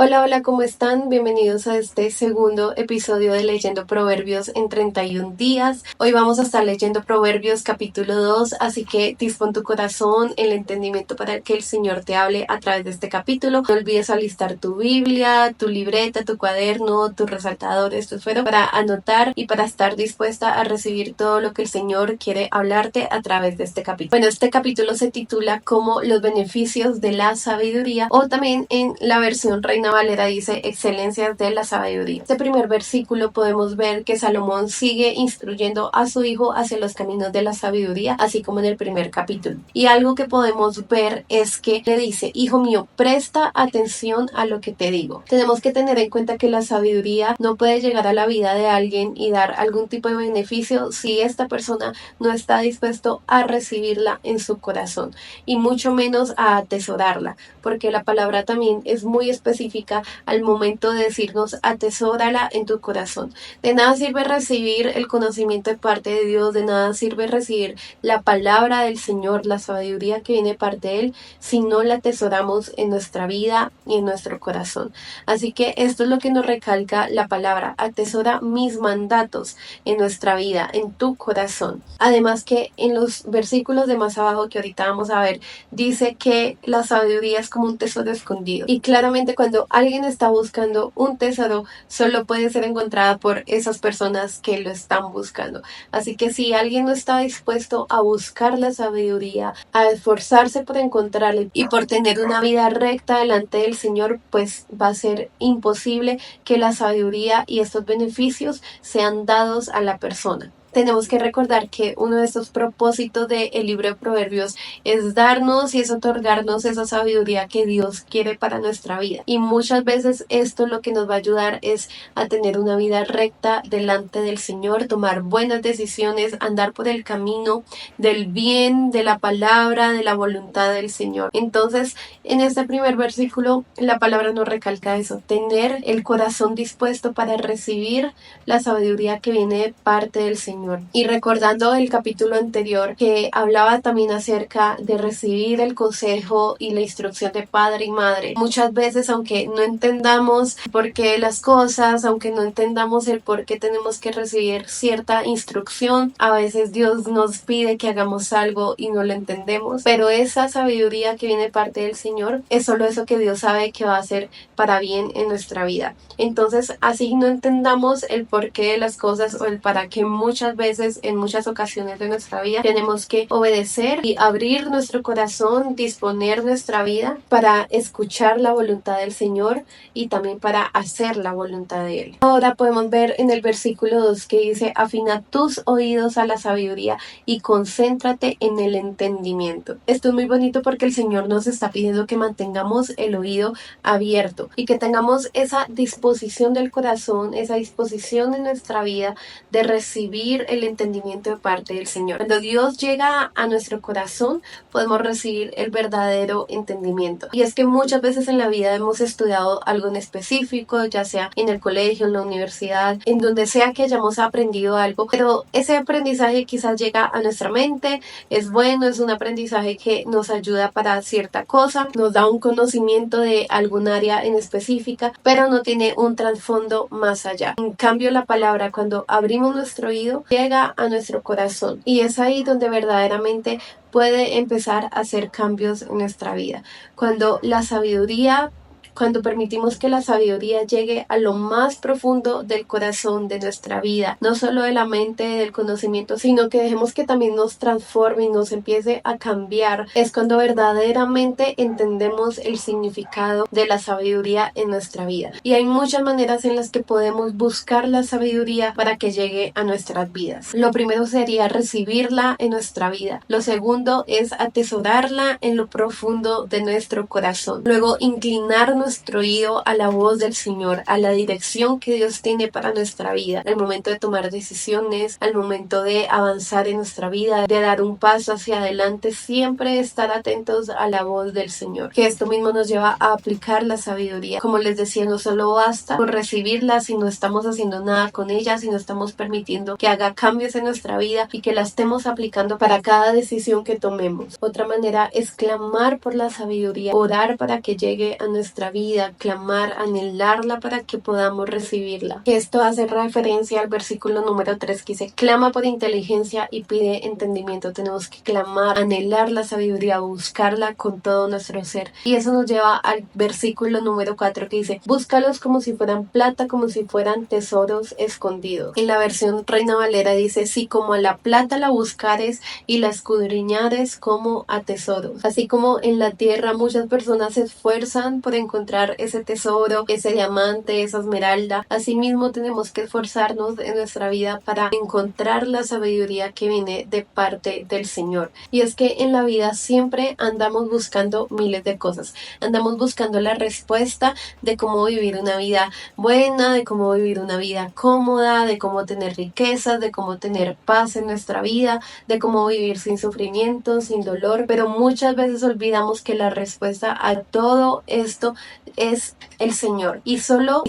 Hola, hola, ¿cómo están? Bienvenidos a este segundo episodio de Leyendo Proverbios en 31 días. Hoy vamos a estar leyendo Proverbios capítulo 2, así que dispón tu corazón, el entendimiento para que el Señor te hable a través de este capítulo. No olvides alistar tu Biblia, tu libreta, tu cuaderno, tus resaltadores, tu esfero para anotar y para estar dispuesta a recibir todo lo que el Señor quiere hablarte a través de este capítulo. Bueno, este capítulo se titula como los beneficios de la sabiduría, o también en la versión Reina Valera dice excelencias de la sabiduría. Este primer versículo podemos ver que Salomón sigue instruyendo a su hijo hacia los caminos de la sabiduría, así como en el primer capítulo. Y algo que podemos ver es que le dice: hijo mío, presta atención a lo que te digo. Tenemos que tener en cuenta que la sabiduría no puede llegar a la vida de alguien y dar algún tipo de beneficio si esta persona no está dispuesto a recibirla en su corazón, y mucho menos a atesorarla, porque la palabra también es muy específica al momento de decirnos atesórala en tu corazón. De nada sirve recibir el conocimiento de parte de Dios, de nada sirve recibir la palabra del Señor, la sabiduría que viene de parte de Él, si no la atesoramos en nuestra vida y en nuestro corazón. Así que esto es lo que nos recalca la palabra: atesora mis mandatos en nuestra vida, en tu corazón. Además que en los versículos de más abajo que ahorita vamos a ver, dice que la sabiduría es como un tesoro escondido, y claramente cuando alguien está buscando un tesoro solo puede ser encontrada por esas personas que lo están buscando. Así que si alguien no está dispuesto a buscar la sabiduría, a esforzarse por encontrarla y por tener una vida recta delante del Señor, pues va a ser imposible que la sabiduría y estos beneficios sean dados a la persona. Tenemos que recordar que uno de estos propósitos del libro de Proverbios es darnos y es otorgarnos esa sabiduría que Dios quiere para nuestra vida. Y muchas veces esto lo que nos va a ayudar es a tener una vida recta delante del Señor, tomar buenas decisiones, andar por el camino del bien, de la palabra, de la voluntad del Señor. Entonces, en este primer versículo, la palabra nos recalca eso: tener el corazón dispuesto para recibir la sabiduría que viene de parte del Señor. Y recordando el capítulo anterior que hablaba también acerca de recibir el consejo y la instrucción de padre y madre, muchas veces, aunque no entendamos por qué las cosas, aunque no entendamos el por qué tenemos que recibir cierta instrucción, a veces Dios nos pide que hagamos algo y no lo entendemos, pero esa sabiduría que viene de parte del Señor es solo eso que Dios sabe que va a ser para bien en nuestra vida. Entonces, así no entendamos el porqué de las cosas o el para qué, muchas veces, en muchas ocasiones de nuestra vida, tenemos que obedecer y abrir nuestro corazón, disponer nuestra vida para escuchar la voluntad del Señor y también para hacer la voluntad de Él. Ahora podemos ver en el versículo 2 que dice: afina tus oídos a la sabiduría y concéntrate en el entendimiento. Esto es muy bonito porque el Señor nos está pidiendo que mantengamos el oído abierto y que tengamos esa disposición del corazón, esa disposición en nuestra vida de recibir el entendimiento de parte del Señor. Cuando Dios llega a nuestro corazón, podemos recibir el verdadero entendimiento. Y es que muchas veces en la vida hemos estudiado algo en específico, ya sea en el colegio, en la universidad, en donde sea que hayamos aprendido algo, pero ese aprendizaje quizás llega a nuestra mente, es bueno, es un aprendizaje que nos ayuda para cierta cosa, nos da un conocimiento de algún área en específica, pero no tiene un trasfondo más allá. En cambio, la palabra, cuando abrimos nuestro oído, llega a nuestro corazón, y es ahí donde verdaderamente puede empezar a hacer cambios en nuestra vida. Cuando permitimos que la sabiduría llegue a lo más profundo del corazón, de nuestra vida, no solo de la mente, del conocimiento, sino que dejemos que también nos transforme y nos empiece a cambiar, es cuando verdaderamente entendemos el significado de la sabiduría en nuestra vida. Y hay muchas maneras en las que podemos buscar la sabiduría para que llegue a nuestras vidas. Lo primero sería recibirla en nuestra vida. Lo segundo es atesorarla en lo profundo de nuestro corazón. Luego, inclinar nuestro oído a la voz del Señor, a la dirección que Dios tiene para nuestra vida, al momento de tomar decisiones, al momento de avanzar en nuestra vida, de dar un paso hacia adelante, siempre estar atentos a la voz del Señor, que esto mismo nos lleva a aplicar la sabiduría. Como les decía, no solo basta con recibirla si no estamos haciendo nada con ella, si no estamos permitiendo que haga cambios en nuestra vida y que la estemos aplicando para cada decisión que tomemos. Otra manera es clamar por la sabiduría, orar para que llegue a nuestra vida vida, clamar, anhelarla para que podamos recibirla. Esto hace referencia al versículo número 3 que dice, clama por inteligencia y pide entendimiento. Tenemos que clamar, anhelar la sabiduría, buscarla con todo nuestro ser. Y eso nos lleva al versículo número 4 que dice, búscalos como si fueran plata, como si fueran tesoros escondidos. En la versión Reina Valera dice, si como a la plata la buscares y la escudriñares como a tesoros. Así como en la tierra muchas personas se esfuerzan por encontrar ese tesoro, ese diamante, esa esmeralda, asimismo tenemos que esforzarnos en nuestra vida para encontrar la sabiduría que viene de parte del Señor. Y es que en la vida siempre andamos buscando miles de cosas. Andamos buscando la respuesta de cómo vivir una vida buena, de cómo vivir una vida cómoda, de cómo tener riquezas, de cómo tener paz en nuestra vida, de cómo vivir sin sufrimiento, sin dolor, pero muchas veces olvidamos que la respuesta a todo esto es el Señor. Y solo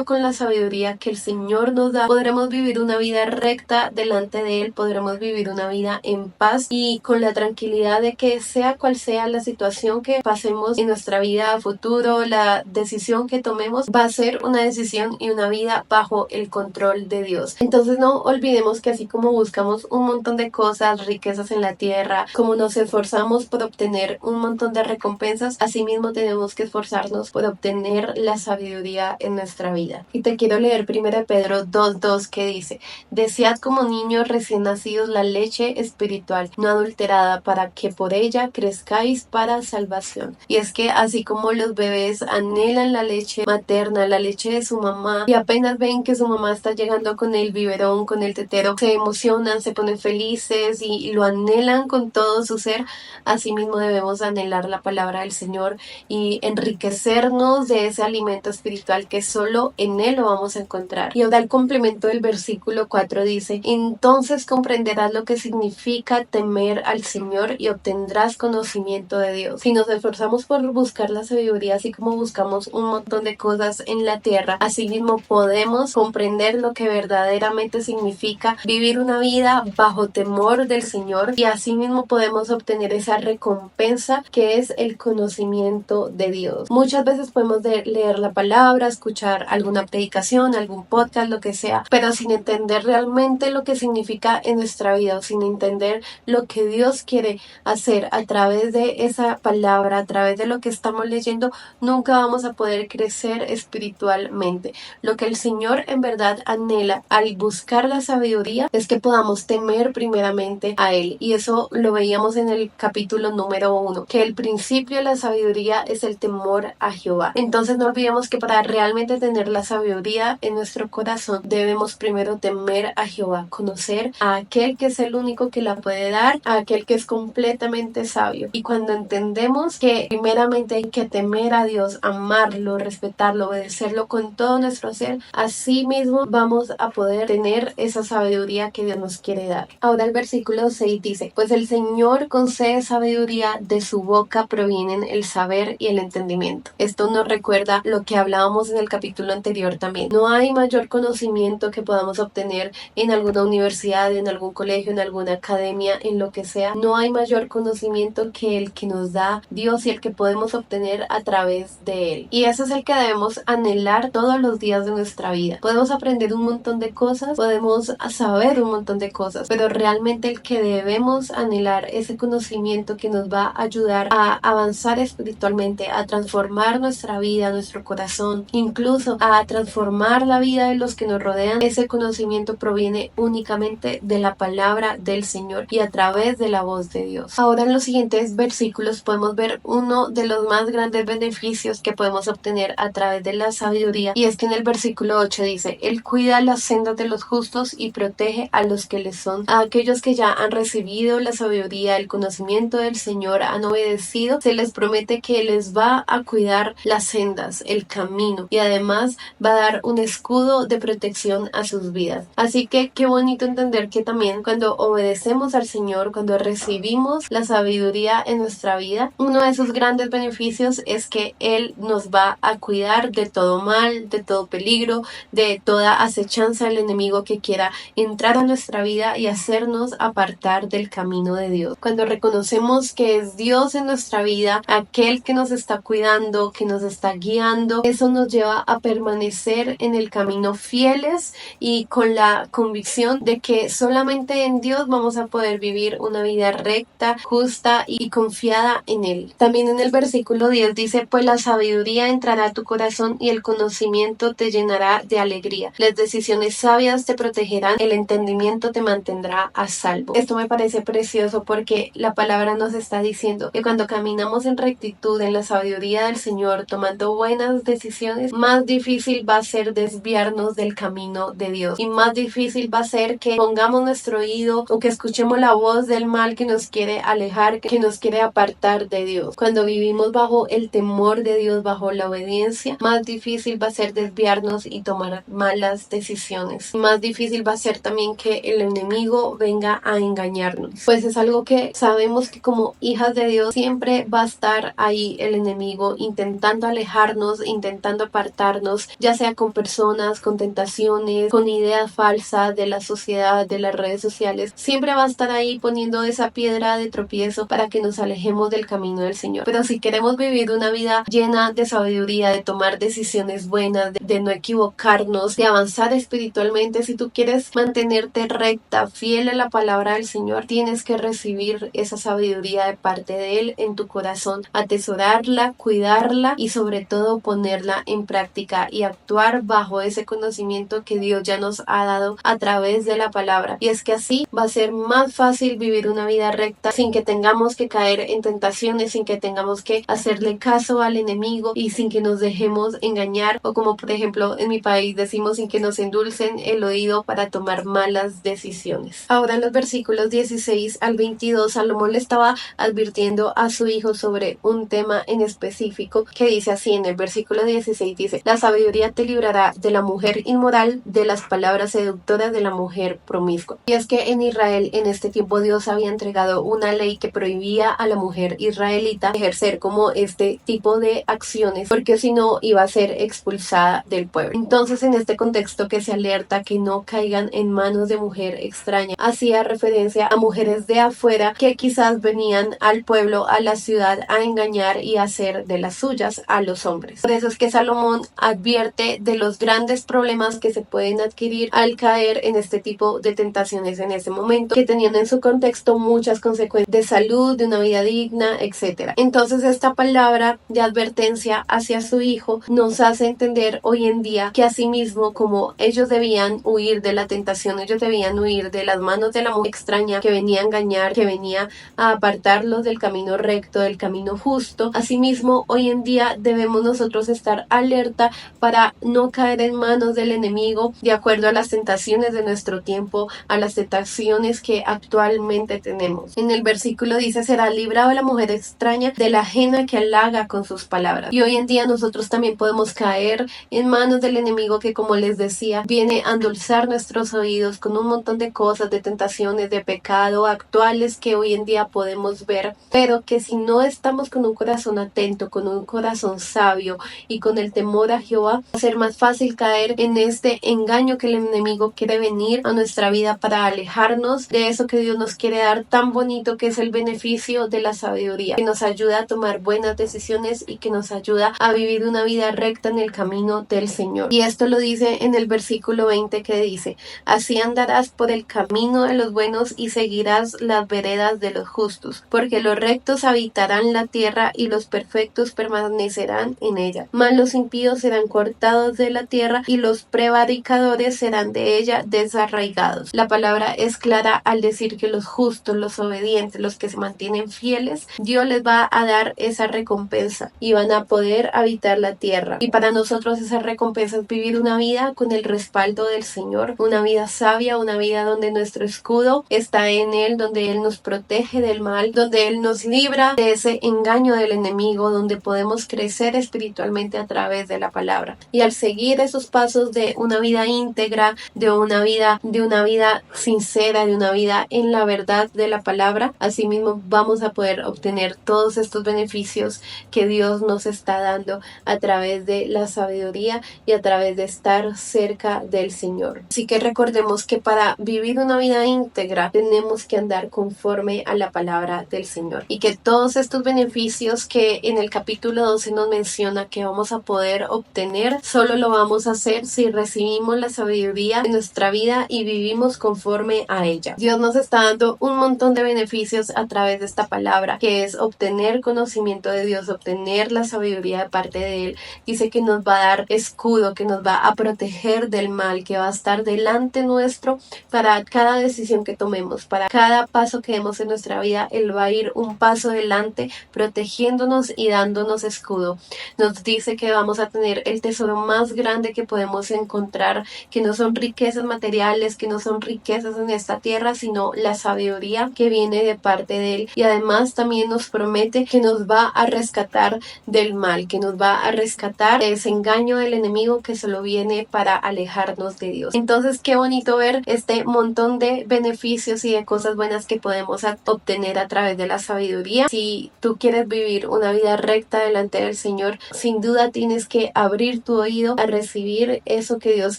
con la sabiduría que el Señor nos da, podremos vivir una vida recta delante de Él, podremos vivir una vida en paz y con la tranquilidad de que sea cual sea la situación que pasemos en nuestra vida a futuro, la decisión que tomemos va a ser una decisión y una vida bajo el control de Dios. Entonces no olvidemos que así como buscamos un montón de cosas, riquezas en la tierra, como nos esforzamos por obtener un montón de recompensas, asimismo tenemos que esforzarnos por obtener la sabiduría en nuestra vida. Y te quiero leer 1 Pedro 2:2 que dice, desead como niños recién nacidos la leche espiritual, no adulterada, para que por ella crezcáis para salvación. Y es que así como los bebés anhelan la leche materna, la leche de su mamá, y apenas ven que su mamá está llegando con el biberón, con el tetero, se emocionan, se ponen felices y lo anhelan con todo su ser, asimismo debemos anhelar la palabra del Señor y enriquecernos de ese alimento espiritual que solo en Él lo vamos a encontrar. Y ahora el complemento del versículo 4 dice, entonces comprenderás lo que significa temer al Señor y obtendrás conocimiento de Dios. Si nos esforzamos por buscar la sabiduría, así como buscamos un montón de cosas en la tierra, asimismo podemos comprender lo que verdaderamente significa vivir una vida bajo temor del Señor y asimismo podemos obtener esa recompensa que es el conocimiento de Dios. Muchas veces podemos leer la palabra, escuchar alguna predicación, algún podcast, lo que sea, pero sin entender realmente lo que significa en nuestra vida o sin entender lo que Dios quiere hacer a través de esa palabra, a través de lo que estamos leyendo, nunca vamos a poder crecer espiritualmente. Lo que el Señor en verdad anhela al buscar la sabiduría es que podamos temer primeramente a Él. Y eso lo veíamos en el capítulo número 1, que el principio de la sabiduría es el temor a Jehová. Entonces no olvidemos que para realmente tener la sabiduría en nuestro corazón debemos primero temer a Jehová, conocer a aquel que es el único que la puede dar, a aquel que es completamente sabio. Y cuando entendemos que primeramente hay que temer a Dios, amarlo, respetarlo, obedecerlo con todo nuestro ser, así mismo vamos a poder tener esa sabiduría que Dios nos quiere dar. Ahora el versículo 6 dice, pues el Señor concede sabiduría, de su boca provienen el saber y el entendimiento. Esto nos recuerda lo que hablábamos en el capítulo anterior también. No hay mayor conocimiento que podamos obtener en alguna universidad, en algún colegio, en alguna academia, en lo que sea. No hay mayor conocimiento que el que nos da Dios y el que podemos obtener a través de Él. Y ese es el que debemos anhelar todos los días de nuestra vida. Podemos aprender un montón de cosas, podemos saber un montón de cosas, pero realmente el que debemos anhelar, ese conocimiento que nos va a ayudar a avanzar espiritualmente, a transformar nuestra vida, nuestro corazón, incluso a transformar la vida de los que nos rodean, ese conocimiento proviene únicamente de la palabra del Señor y a través de la voz de Dios. Ahora en los siguientes versículos podemos ver uno de los más grandes beneficios que podemos obtener a través de la sabiduría, y es que en el versículo 8 dice, Él cuida las sendas de los justos y protege a los que les son. A aquellos que ya han recibido la sabiduría, el conocimiento del Señor, han obedecido, se les promete que les va a cuidar las sendas, el camino, y además va a dar un escudo de protección a sus vidas. Así que qué bonito entender que también cuando obedecemos al Señor, cuando recibimos la sabiduría en nuestra vida, uno de sus grandes beneficios es que Él nos va a cuidar de todo mal, de todo peligro, de toda acechanza del enemigo que quiera entrar a nuestra vida y hacernos apartar del camino de Dios. Cuando reconocemos que es Dios en nuestra vida, aquel que nos está cuidando, llevando, que nos está guiando. Eso nos lleva a permanecer en el camino fieles y con la convicción de que solamente en Dios vamos a poder vivir una vida recta, justa y confiada en Él. También en el versículo 10 dice: pues la sabiduría entrará a tu corazón y el conocimiento te llenará de alegría. Las decisiones sabias te protegerán, el entendimiento te mantendrá a salvo. Esto me parece precioso porque la palabra nos está diciendo que cuando caminamos en rectitud, en la sabiduría del Señor, tomando buenas decisiones, más difícil va a ser desviarnos del camino de Dios y más difícil va a ser que pongamos nuestro oído o que escuchemos la voz del mal que nos quiere alejar, que nos quiere apartar de Dios. Cuando vivimos bajo el temor de Dios, bajo la obediencia, más difícil va a ser desviarnos y tomar malas decisiones. Más difícil va a ser también que el enemigo venga a engañarnos. Pues es algo que sabemos que como hijas de Dios siempre va a estar ahí el enemigo intentando alejarnos, intentando apartarnos, ya sea con personas, con tentaciones, con ideas falsas de la sociedad, de las redes sociales. Siempre va a estar ahí poniendo esa piedra de tropiezo para que nos alejemos del camino del Señor. Pero si queremos vivir una vida llena de sabiduría, de tomar decisiones buenas, de no equivocarnos, de avanzar espiritualmente, si tú quieres mantenerte recta, fiel a la palabra del Señor, tienes que recibir esa sabiduría de parte de Él en tu corazón, atesorarla, cuidarla y sobre todo ponerla en práctica y actuar bajo ese conocimiento que Dios ya nos ha dado a través de la palabra. Y es que así va a ser más fácil vivir una vida recta sin que tengamos que caer en tentaciones, sin que tengamos que hacerle caso al enemigo y sin que nos dejemos engañar, o como por ejemplo en mi país decimos, sin que nos endulcen el oído para tomar malas decisiones. Ahora en los versículos 16 al 22 Salomón le estaba advirtiendo a su hijo sobre un tema en específico que dice así. En el versículo 16 dice: la sabiduría te librará de la mujer inmoral, de las palabras seductoras de la mujer promiscua. Y es que en Israel en este tiempo Dios había entregado una ley que prohibía a la mujer israelita ejercer como este tipo de acciones, porque si no iba a ser expulsada del pueblo. Entonces en este contexto que se alerta que no caigan en manos de mujer extraña, hacía referencia a mujeres de afuera que quizás venían al pueblo, a la ciudad, a engañar y hacer de las suyas a los hombres. Por eso es que Salomón advierte de los grandes problemas que se pueden adquirir al caer en este tipo de tentaciones en ese momento, que tenían en su contexto muchas consecuencias de salud, de una vida digna, etc. Entonces esta palabra de advertencia hacia su hijo nos hace entender hoy en día que asimismo como ellos debían huir de la tentación, ellos debían huir de las manos de la mujer extraña que venía a engañar, que venía a apartarlos del camino recto, del camino justo. Asimismo, hoy en día debemos nosotros estar alerta para no caer en manos del enemigo de acuerdo a las tentaciones de nuestro tiempo, a las tentaciones que actualmente tenemos. En el versículo dice: será librado la mujer extraña de la ajena que halaga con sus palabras. Y hoy en día nosotros también podemos caer en manos del enemigo que, como les decía, viene a endulzar nuestros oídos con un montón de cosas, de tentaciones, de pecado actuales que hoy en día podemos ver, pero que si no estamos con un corazón atento, con un corazón sabio y con el temor a Jehová, va a ser más fácil caer en este engaño que el enemigo quiere venir a nuestra vida para alejarnos de eso que Dios nos quiere dar tan bonito, que es el beneficio de la sabiduría, que nos ayuda a tomar buenas decisiones y que nos ayuda a vivir una vida recta en el camino del Señor. Y esto lo dice en el versículo 20, que dice: así andarás por el camino de los buenos y seguirás las veredas de los justos, porque los rectos habitarán la tierra y los perfectos permanecerán en ella. Mas los impíos serán cortados de la tierra y los prevaricadores serán de ella desarraigados. La palabra es clara al decir que los justos, los obedientes, los que se mantienen fieles, Dios les va a dar esa recompensa y van a poder habitar la tierra. Y para nosotros esa recompensa es vivir una vida con el respaldo del Señor, una vida sabia, una vida donde nuestro escudo está en Él, donde Él nos protege del mal, donde Él nos libra de ese engaño del enemigo, donde podemos crecer espiritualmente a través de la palabra. Y al seguir esos pasos de una vida íntegra, de una vida sincera, de una vida en la verdad de la palabra, asimismo vamos a poder obtener todos estos beneficios que Dios nos está dando a través de la sabiduría y a través de estar cerca del Señor. Así que recordemos que para vivir una vida íntegra tenemos que andar conforme a la palabra del Señor, y que todos estos beneficios que en el capítulo capítulo 12 nos menciona que vamos a poder obtener, solo lo vamos a hacer si recibimos la sabiduría en nuestra vida y vivimos conforme a ella. Dios nos está dando un montón de beneficios a través de esta palabra, que es obtener conocimiento de Dios, obtener la sabiduría de parte de Él. Dice que nos va a dar escudo, que nos va a proteger del mal, que va a estar delante nuestro para cada decisión que tomemos, para cada paso que demos en nuestra vida. Él va a ir un paso delante, protegiéndonos y dándonos escudo. Nos dice que vamos a tener el tesoro más grande que podemos encontrar, que no son riquezas materiales, que no son riquezas en esta tierra, sino la sabiduría que viene de parte de Él. Y además también nos promete que nos va a rescatar del mal, que nos va a rescatar de ese engaño del enemigo que solo viene para alejarnos de Dios. Entonces, qué bonito ver este montón de beneficios y de cosas buenas que podemos obtener a través de la sabiduría. Si tú quieres vivir una vida recta delante del Señor, sin duda tienes que abrir tu oído a recibir eso que Dios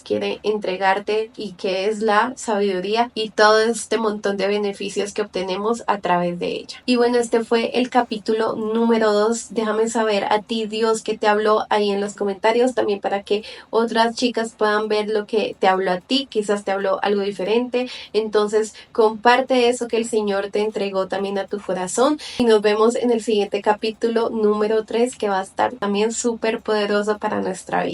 quiere entregarte, y que es la sabiduría y todo este montón de beneficios que obtenemos a través de ella. Y bueno, este fue el capítulo número 2. Déjame saber a ti, Dios, que te habló ahí en los comentarios, también para que otras chicas puedan ver lo que te habló a ti. Quizás te habló algo diferente. Entonces comparte eso que el Señor te entregó también a tu corazón, y nos vemos en el siguiente capítulo número 3, que va a estar también súper poderoso para nuestra vida.